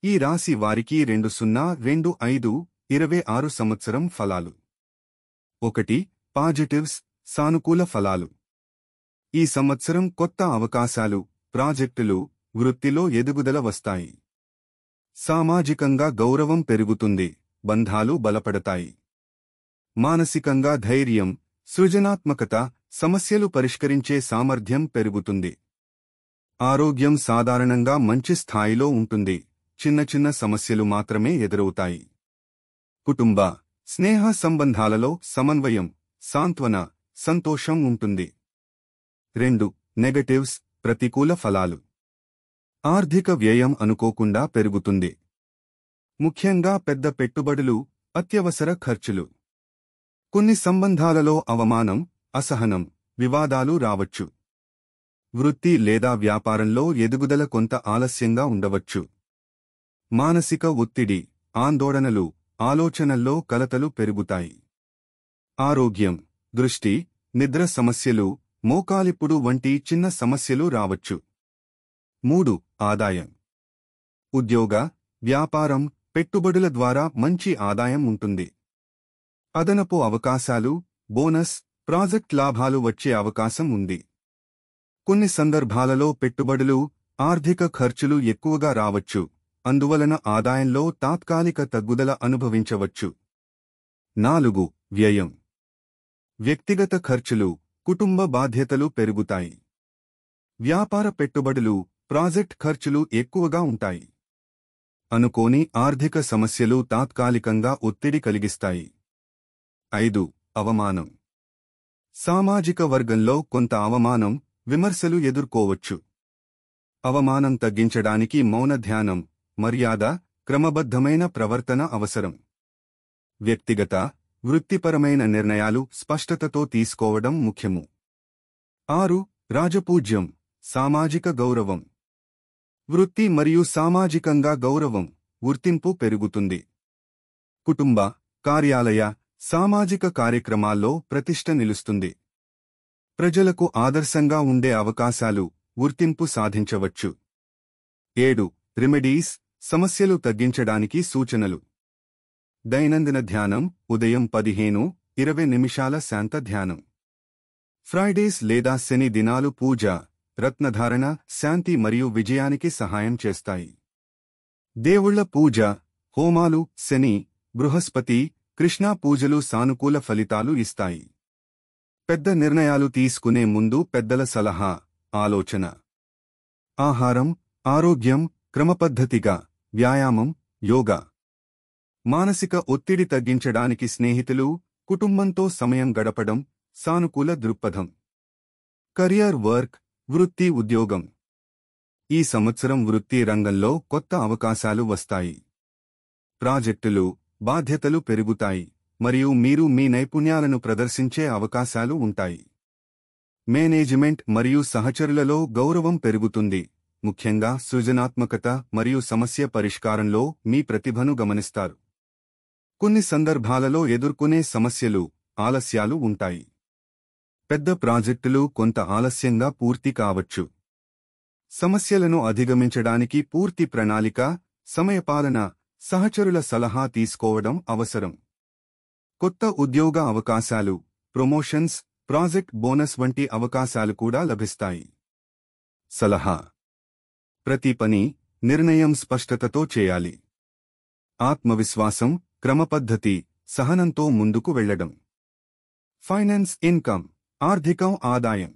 ఈ రాశి వారికి 2025-26 సంవత్సరం ఫలాలు. 1. పాజిటివ్స్, సానుకూల ఫలాలు. ఈ సంవత్సరం కొత్త అవకాశాలు, ప్రాజెక్టులు, వృత్తిలో ఎదుగుదల వస్తాయి. సామాజికంగా గౌరవం పెరుగుతుంది, బంధాలు బలపడతాయి. మానసికంగా ధైర్యం, సృజనాత్మకత, సమస్యలు పరిష్కరించే సామర్థ్యం పెరుగుతుంది. ఆరోగ్యం సాధారణంగా మంచి స్థాయిలో ఉంటుంది, చిన్న చిన్న సమస్యలు మాత్రమే ఎదురవుతాయి. కుటుంబ, స్నేహ సంబంధాలలో సమన్వయం, సాంత్వన, సంతోషం ఉంటుంది. 2. నెగటివ్స్, ప్రతికూల ఫలాలు. ఆర్థిక వ్యయం అనుకోకుండా పెరుగుతుంది. ముఖ్యంగా పెద్ద పెట్టుబడులు, అత్యవసర ఖర్చులు. కొన్ని సంబంధాలలో అవమానం, అసహనం, వివాదాలు రావచ్చు. వృత్తి లేదా వ్యాపారంలో ఎదుగుదల కొంత ఆలస్యంగా ఉండవచ్చు. మానసిక ఒత్తిడి, ఆందోళనలు, ఆలోచనల్లో కలతలు పెరుగుతాయి. ఆరోగ్యం, దృష్టి, నిద్ర సమస్యలు, మోకాలిప్పుడు వంటి చిన్న సమస్యలు రావచ్చు. 3. ఆదాయం. ఉద్యోగ, వ్యాపారం, పెట్టుబడుల ద్వారా మంచి ఆదాయం ఉంటుంది. అదనపు అవకాశాలు, బోనస్, ప్రాజెక్ట్ లాభాలు వచ్చే అవకాశం ఉంది. కొన్ని సందర్భాలలో పెట్టుబడులు, ఆర్థిక ఖర్చులు ఎక్కువగా రావచ్చు, అందువలన ఆదాయంలో తాత్కాలిక తగ్గుదల అనుభవించవచ్చు. 4. వ్యయం. వ్యక్తిగత ఖర్చులు, కుటుంబ బాధ్యతలు పెరుగుతాయి. వ్యాపార పెట్టుబడులు, ప్రాజెక్ట్ ఖర్చులు ఎక్కువగా ఉంటాయి. అనుకోని ఆర్థిక సమస్యలు తాత్కాలికంగా ఒత్తిడి కలిగిస్తాయి. 5. అవమానం. సామాజిక వర్గంలో కొంత అవమానం, విమర్శలు ఎదుర్కోవచ్చు. అవమానం తగ్గించడానికి మౌన ధ్యానం, మర్యాద, క్రమబద్ధమైన ప్రవర్తన అవసరం. వ్యక్తిగత, వృత్తిపరమైన నిర్ణయాలు స్పష్టతతో తీసుకోవడం ముఖ్యము. 6. రాజపూజ్యం, సామాజిక గౌరవం. వృత్తి మరియు సామాజికంగా గౌరవం, గుర్తింపు పెరుగుతుంది. కుటుంబ, కార్యాలయ, సామాజిక కార్యక్రమాల్లో ప్రతిష్ట నిలుస్తుంది. ప్రజలకు ఆదర్శంగా ఉండే అవకాశాలు, గుర్తింపు సాధించవచ్చు. 7. రెమెడీస్, సమస్యలు తగ్గించడానికి సూచనలు. దైనందిన ధ్యానం, ఉదయం 15-20 నిమిషాల శాంత ధ్యానం. ఫ్రైడేస్ లేదా శని దినాలు పూజ, రత్నధారణ, శాంతి మరియు విజయానికి సహాయం చేస్తాయి. దేవుళ్ల పూజ, హోమాలు, శని, బృహస్పతి, కృష్ణా పూజలు సానుకూల ఫలితాలు ఇస్తాయి. పెద్ద నిర్ణయాలు తీసుకునే ముందు పెద్దల సలహా, ఆలోచన. ఆహారం, ఆరోగ్యం, క్రమపద్ధతిగా, వ్యాయామం, యోగా. మానసిక ఒత్తిడి తగ్గించడానికి స్నేహితులు, కుటుంబంతో సమయం గడపడం, సానుకూల దృక్పథం. కెరియర్ వర్క్, వృత్తి ఉద్యోగం. ఈ సంవత్సరం వృత్తి రంగంలో కొత్త అవకాశాలు వస్తాయి. ప్రాజెక్టులు, బాధ్యతలు పెరుగుతాయి, మరియు మీరు మీ నైపుణ్యాలను ప్రదర్శించే అవకాశాలు ఉంటాయి. మేనేజ్మెంట్ మరియు సహచరులలో గౌరవం పెరుగుతుంది, ముఖ్యంగా సృజనాత్మకత మరియు సమస్య పరిష్కారంలో మీ ప్రతిభను గమనిస్తారు. కొన్ని సందర్భాలలో ఎదుర్కొనే సమస్యలు, ఆలస్యాలు ఉంటాయి. పెద్ద ప్రాజెక్టులు కొంత ఆలస్యంగా పూర్తి కావచ్చు. సమస్యలను అధిగమించడానికి పూర్తి ప్రణాళిక, సమయపాలన, సహచరుల సలహా తీసుకోవడం అవసరం. కొత్త ఉద్యోగ అవకాశాలు, ప్రమోషన్స్, ప్రాజెక్ట్ బోనస్ వంటి అవకాశాలు కూడా లభిస్తాయి. సలహా. ప్రతి పని, నిర్ణయం స్పష్టతతో చేయాలి. ఆత్మవిశ్వాసం, క్రమపద్ధతి, సహనంతో ముందుకు వెళ్లడం. ఫైనాన్స్ ఇన్కమ్, ఆర్థికం ఆదాయం.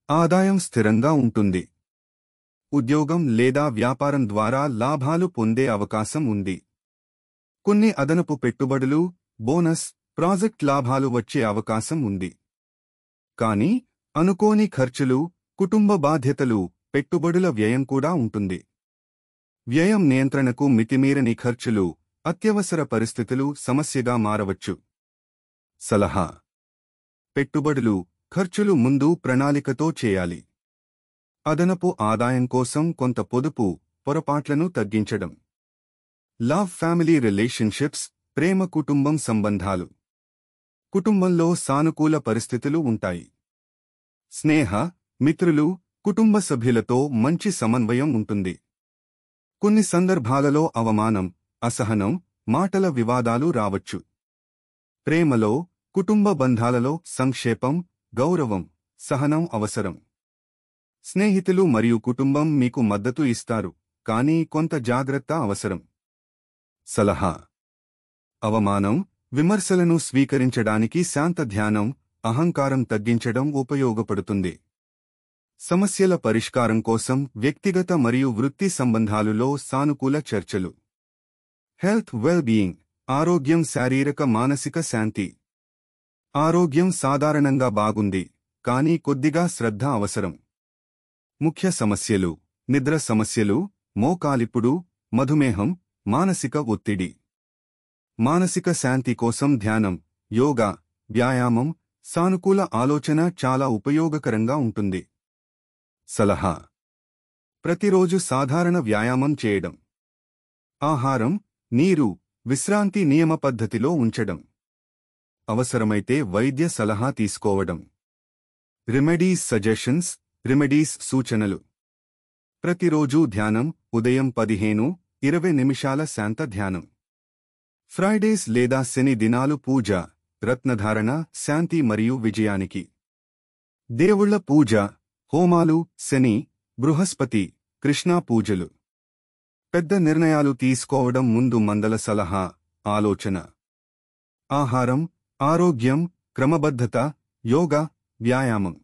ఆదాయం స్థిరంగా ఉంటుంది. ఉద్యోగం లేదా వ్యాపారం ద్వారా లాభాలు పొందే అవకాశం ఉంది. కొన్ని అదనపు పెట్టుబడులు, బోనస్, ప్రాజెక్ట్ లాభాలు వచ్చే అవకాశం ఉంది. కానీ అనుకోని ఖర్చులు, కుటుంబ బాధ్యతలు, పెట్టుబడుల వ్యయం కూడా ఉంటుంది. వ్యయం నియంత్రణకు మితిమీరని ఖర్చులు, అత్యవసర పరిస్థితులు సమస్యగా మారవచ్చు. సలహా. పెట్టుబడులు, ఖర్చులు ముందు ప్రణాళికతో చేయాలి. అదనపు ఆదాయం కోసం కొంత పొదుపు, పొరపాట్లను తగ్గించడం. లవ్ ఫ్యామిలీ రిలేషన్షిప్స్, ప్రేమ కుటుంబం సంబంధాలు. కుటుంబంలో సానుకూల పరిస్థితులు ఉంటాయి. స్నేహ, మిత్రులు, కుటుంబ సభ్యులతో మంచి సమన్వయం ఉంటుంది. కొన్ని సందర్భాలలో అవమానం, అసహనం, మాటల వివాదాలు రావచ్చు. ప్రేమలో, కుటుంబ బంధాలలో సంక్షేపం, గౌరవం, సహనం అవసరం. స్నేహితులు మరియు కుటుంబం మీకు మద్దతు ఇస్తారు, కానీ కొంత జాగ్రత్త అవసరం. సలహా: అవమానం, విమర్శలను స్వీకరించడానికి శాంత ధ్యానం, అహంకారం తగ్గించడం ఉపయోగపడుతుంది. సమస్యల పరిష్కారం కోసం వ్యక్తిగత మరియు వృత్తి సంబంధాలులో సానుకూల చర్చలు. హెల్త్ వెల్-బీయింగ్, ఆరోగ్యం, శారీరక మానసిక శాంతి. ఆరోగ్యం సాధారణంగా బాగుంది, కానీ కొద్దిగా శ్రద్ధ అవసరం. ముఖ్య సమస్యలు: నిద్ర సమస్యలు, మోకాలిప్పుడు, మధుమేహం, మానసిక ఒత్తిడి. మానసిక శాంతి కోసం ధ్యానం, యోగా, వ్యాయామం, సానుకూల ఆలోచన చాలా ఉపయోగకరంగా ఉంటుంది. సలహా: ప్రతిరోజు సాధారణ వ్యాయామం చేయడం. ఆహారం, నీరు, విశ్రాంతి నియమ పద్ధతిలో ఉంచడం. అవసరమైతే వైద్య సలహా తీసుకోవడం. రెమెడీస్ సజెషన్స్, రెమెడీస్ సూచనలు. ప్రతిరోజూ ధ్యానం, ఉదయం 15-20 నిమిషాల శాంత ధ్యానం. ఫ్రైడేస్ లేదా శని దినాలు పూజ, రత్నధారణ, శాంతి మరియు విజయానికి. దేవుళ్ళ పూజ, హోమాలు, శని, బృహస్పతి, కృష్ణా పూజలు. పెద్ద నిర్ణయాలు తీసుకోవడం ముందు మందల సలహా, ఆలోచన. ఆహారం, ఆరోగ్యం, క్రమబద్ధత, యోగా, వ్యాయామం.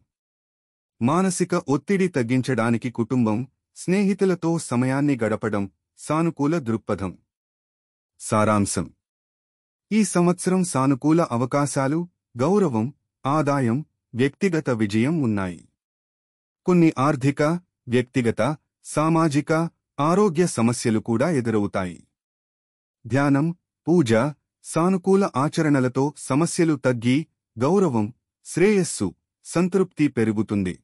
మానసిక ఒత్తిడి తగ్గించడానికి కుటుంబం, స్నేహితులతో సమయాన్ని గడపడం, సానుకూల దృక్పథం. సారాంశం: ఈ సంవత్సరం సానుకూల అవకాశాలు, గౌరవం, ఆదాయం, వ్యక్తిగత విజయం ఉన్నాయి. కొన్ని ఆర్థిక, వ్యక్తిగత, సామాజిక, ఆరోగ్య సమస్యలు కూడా ఎదురవుతాయి. ధ్యానం, పూజ, సానుకూల ఆచరణలతో సమస్యలు తగ్గి, గౌరవం, శ్రేయస్సు, సంతృప్తి పెరుగుతుంది.